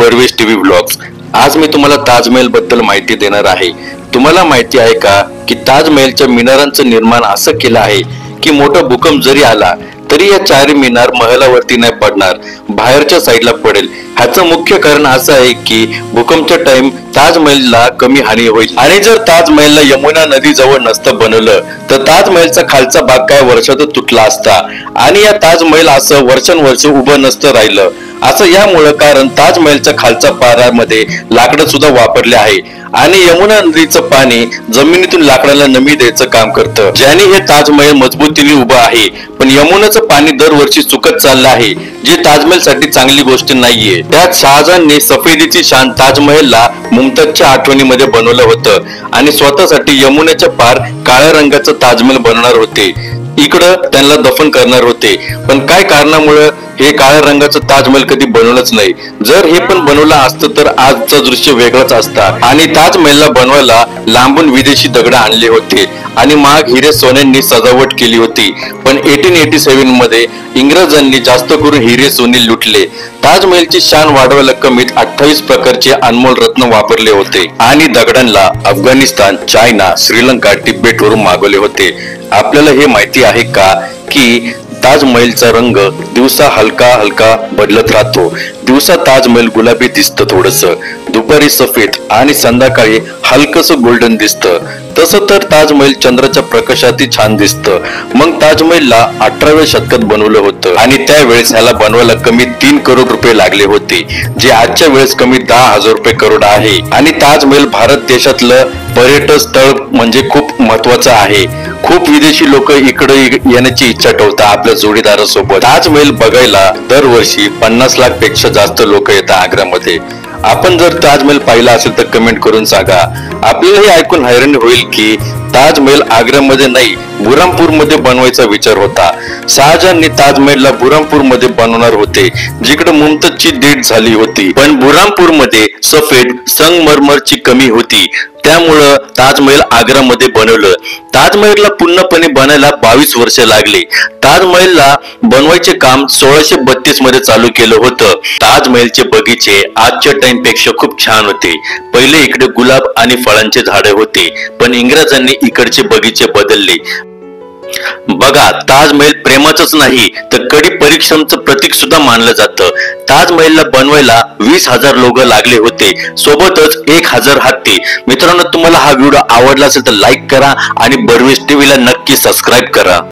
बर्वेश TV vlogs. आज मी तुम्हाला ताजमहल बद्दल माहिती देणार आहे। तुम्हाला माहिती आहे का की ताजमहलच्या मिनारांचं निर्माण असं केलं आहे की मोठा भूकंप जरी आला तरी या चारही मिनार महलावरती नाही पडणार, बाहेरच्या साईडला पडेल। ह्याचं मुख्य कारण असं आहे की भूकंपच्या टाइम ताजमहलला कमी हानी होईल। आणि जर ताजमहलला यमुना नदी जवळ नसतं बनवलं तर ताजमहलचा खालचा भाग काय वर्षातच तुटला असता आणि या ताजमहल असं वर्षानुवर्ष उभं नसतं राहिलं। असं यामुळे कारण ताजमहलच्या खालच्या पारामध्ये लाकडं सुद्धा वापरले आहे आणि यमुना नदीचं पाणी जमिनीतून लाकडाला नमी द्यायचं काम करतं, ज्याने हे ताजमहल मजबूतीने उभं आहे। पण यमुनाचं पाणी दरवर्षी सुकत चाललं आहे, जे ताजमहल साठी चांगली गोष्ट नाहीये। त्यात शहाजहानने सफेदीची शान ताजमहलला मुमताजच्या आठवणीमध्ये बनवलं होतं आणि स्वतःसाठी यमुनेच्या पार काळ्या रंगाचं ताजमहल बनवणार होते। इकडं त्यांना दफन करणार होते, पण काय कारणामुळे हे काळ्या रंगाचं ताजमहल कधी बनवलंच नाही। जर हे पण बनवलं असतं तर आजचं दृश्य वेगळंच असतं। आणि ताजमहलला बनवायला लांबून विदेशी दगड आणले होते आणि महाग हिरे सोन्यांनी सजावट केली होती। पण 1887 मध्ये इंग्रजांनी जास्त करून हिरे सोने लुटले। ताजमहलची शान वाढवायला कमीत 28 प्रकारचे अनमोल रत्न वापरले होते आणि दगडांना अफगाणिस्तान, चायना, श्रीलंका, तिबेट वरून मागवले होते। आपल्याला हे माहिती आहे का की ताजमहलचा रंग दिवसा हलका हलका बदलत राहतो। दिवसा ताजमहल गुलाबी दिसतं थोडंसं, दुपारी सफेद आणि संध्याकाळी हलकसं गोल्डन दिसतं। तसं तर ताजमहल चंद्राच्या प्रकाशातही छान दिसतं। मग ताजमहलला 18व्या शतकात बनवलं होतं आणि त्यावेळेस ह्याला बनवायला कमी 3 करोड रुपये लागले होते, जे आजच्या वेळेस कमी 10,000 रुपये करोड आहे। आणि ताजमहल भारत देशातलं पर्यटन स्थळ म्हणजे खूप महत्वाचं आहे। खूप विदेशी लोक इकडे येण्याची इच्छा ठेवतात आपल्या जोडीदारासोबत। ताजमहल बघायला दरवर्षी 50 लाख पेक्षा जास्त लोक येतात आग्र्यामध्ये। आपण जर ताजमहल पाहिला असेल तर कमेंट करून सांगा। आपल्याला हे ऐकून हैराणी होईल की ताजमहल आग्र्यामध्ये नाही बुरहानपूर मध्ये बनवायचा विचार होता। शहाजहानने ताजमहलला बुरहानपूर मध्ये बनवणार होते, जिकडे मुमताजची डेथ झाली होती। पण बुरहानपूर मध्ये सफेद संगमरमरची कमी होती, त्यामुळं ताजमहल आग्र्यामध्ये बनवलं। ताजमहलला पूर्णपणे बनायला 22 वर्ष लागली। ताजमहलला बनवायचे काम 1632 मध्ये चालू केलं होतं। ताजमहलचे बगीचे आजच्या टाइम पेक्षा खूप छान होते। पहिले इकडे गुलाब आणि फळांचे झाडे होते, पण इंग्रजांनी इकडचे बगीचे बदलले। बघा, ताजमहल प्रेमाचंच नाही तर कडी परिश्रमचं प्रतीक सुद्धा मानलं जातं। ताजमहलला बनवायला 20,000 लोक लागले होते, सोबतच 1,000 हत्ती। मित्रांनो, तुम्हाला हा व्हिडिओ आवडला असेल तर लाईक करा आणि बर्वेश टीव्हीला नक्की सबस्क्राईब करा।